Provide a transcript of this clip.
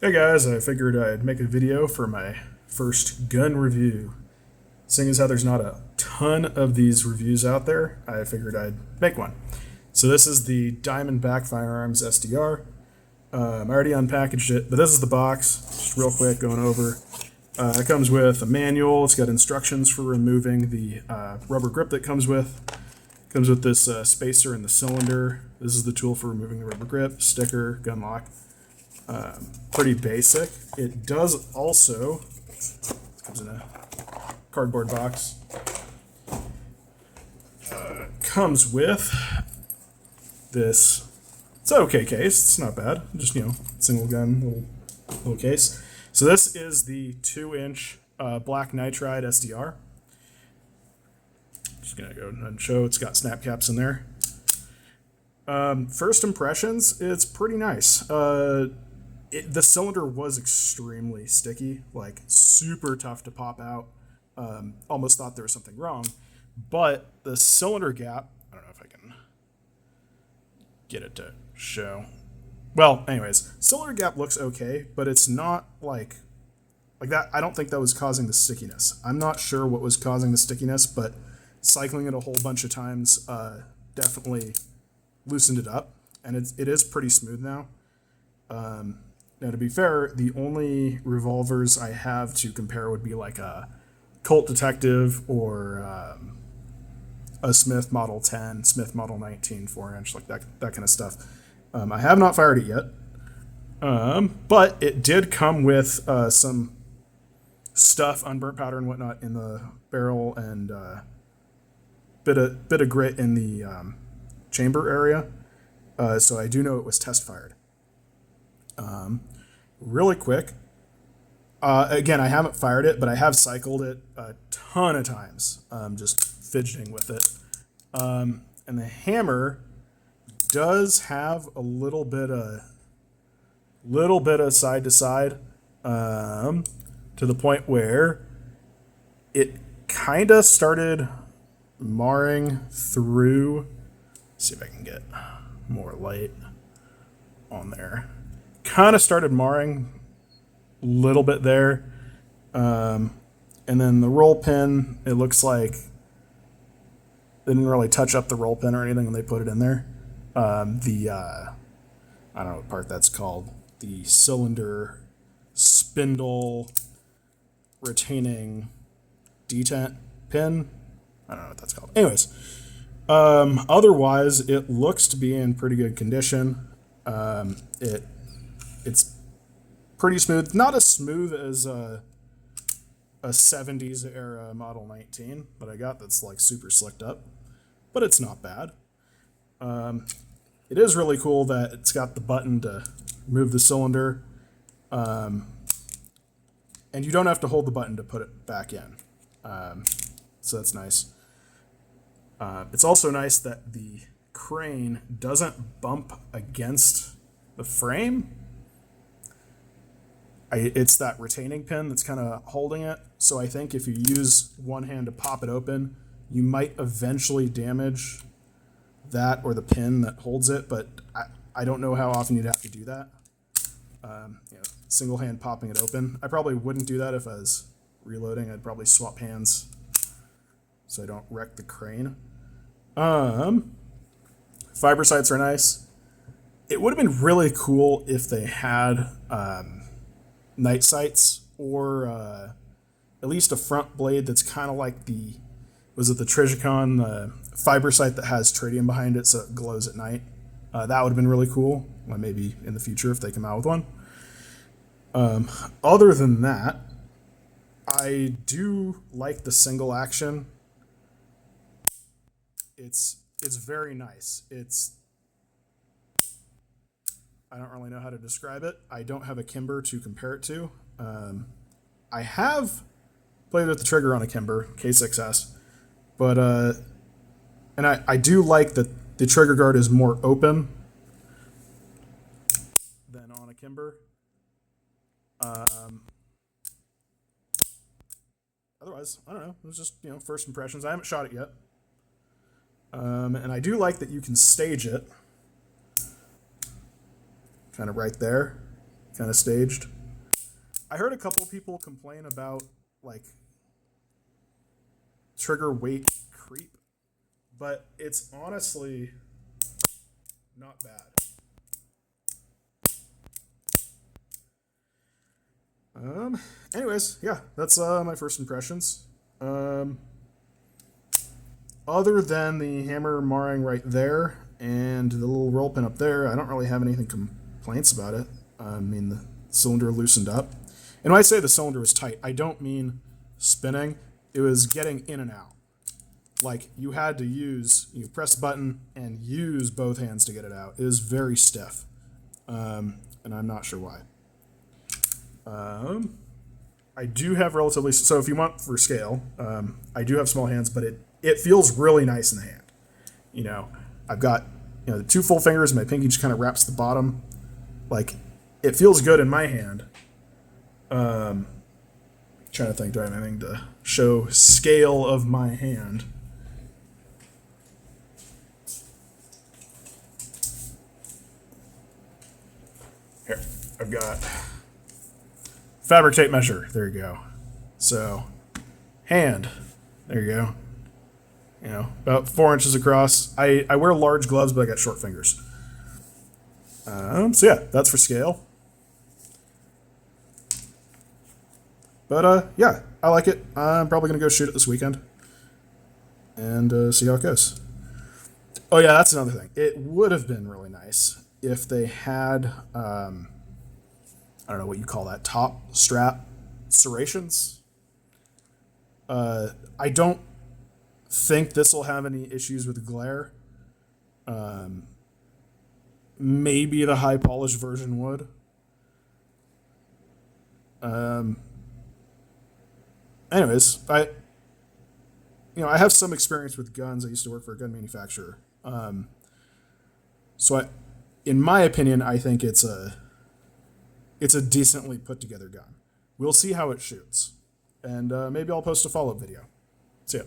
Hey guys, I figured I'd make a video for my first gun review. Seeing as how there's not a ton of these reviews out there, I figured I'd make one. So this is the Diamondback Firearms SDR. I already unpackaged it, but this is the box. Just real quick going over. It comes with a manual. It's got instructions for removing the rubber grip that comes with. It comes with this spacer in the cylinder. This is the tool for removing the rubber grip, sticker, gun lock. Pretty basic. It does also, comes in a cardboard box, comes with this, it's an okay case, it's not bad, just, single gun, little case. So this is the 2-inch Black Nitride SDR. Just gonna go and show, it's got snap caps in there. First impressions, it's pretty nice. The cylinder was extremely sticky, like super tough to pop out. Almost thought there was something wrong, but the cylinder gap, I don't know if I can get it to show. Well, anyways, cylinder gap looks okay, but it's not like that. I don't think that was causing the stickiness. I'm not sure what was causing the stickiness, but cycling it a whole bunch of times definitely loosened it up, and it is pretty smooth now. Now, to be fair, the only revolvers I have to compare would be like a Colt Detective or a Smith Model 10, Smith Model 19 4-inch, like that kind of stuff. I have not fired it yet, but it did come with some stuff, unburnt powder and whatnot, in the barrel, and bit of grit in the chamber area. So I do know it was test fired. Really quick, again, I haven't fired it, but I have cycled it a ton of times, just fidgeting with it. And the hammer does have a little bit of side to side, to the point where it kind of started marring through. Let's see if I can get more light on there. Kind of started marring a little bit there. And then the roll pin, it looks like they didn't really touch up the roll pin or anything when they put it in there. I don't know what part that's called. The cylinder spindle retaining detent pin. I don't know what that's called. Anyways, otherwise, it looks to be in pretty good condition. It's pretty smooth. Not as smooth as a 70s era Model 19 that I got that's like super slicked up, but it's not bad. It is really cool that it's got the button to move the cylinder, and you don't have to hold the button to put it back in. So that's nice. It's also nice that the crane doesn't bump against the frame. It's that retaining pin that's kind of holding it. So I think if you use one hand to pop it open, you might eventually damage that or the pin that holds it, but I don't know how often you'd have to do that. Single hand popping it open. I probably wouldn't do that if I was reloading. I'd probably swap hands so I don't wreck the crane. Fiber sights are nice. It would have been really cool if they had night sights, or at least a front blade that's kind of like the Trijicon fiber sight that has tritium behind it so it glows at night. That would have been really cool. Well, maybe in the future if they come out with one. Other than that, I do like the single action. It's very nice. I don't really know how to describe it. I don't have a Kimber to compare it to. I have played with the trigger on a Kimber K6S, but and I do like that the trigger guard is more open than on a Kimber. Otherwise, I don't know. It was just first impressions. I haven't shot it yet, and I do like that you can stage it, kind of right there. kind of staged. I heard a couple people complain about like trigger weight creep, but it's honestly not bad. Anyways, yeah, that's my first impressions. Other than the hammer marring right there and the little roll pin up there, I don't really have anything complaints about it. I mean, the cylinder loosened up. And when I say the cylinder was tight, I don't mean spinning. It was getting in and out. Like, you had to press the button and use both hands to get it out. It is very stiff. And I'm not sure why. I do have relatively, so if you want for scale, I do have small hands, but it feels really nice in the hand. You know, I've got, the 2 full fingers, and my pinky just kind of wraps the bottom. Like, it feels good in my hand. Trying to think, do I have anything to show scale of my hand? Here, I've got fabric tape measure. There you go. So, hand. There you go. About 4 inches across. I wear large gloves, but I got short fingers. So yeah, that's for scale. But yeah, I like it. I'm probably gonna go shoot it this weekend and see how it goes. Oh yeah, that's another thing. It would have been really nice if they had I don't know what you call that, top strap serrations. I don't think this will have any issues with glare. Maybe the high polished version would. Anyways, I have some experience with guns. I used to work for a gun manufacturer. So in my opinion, I think it's a decently put together gun. We'll see how it shoots. And maybe I'll post a follow-up video. See ya.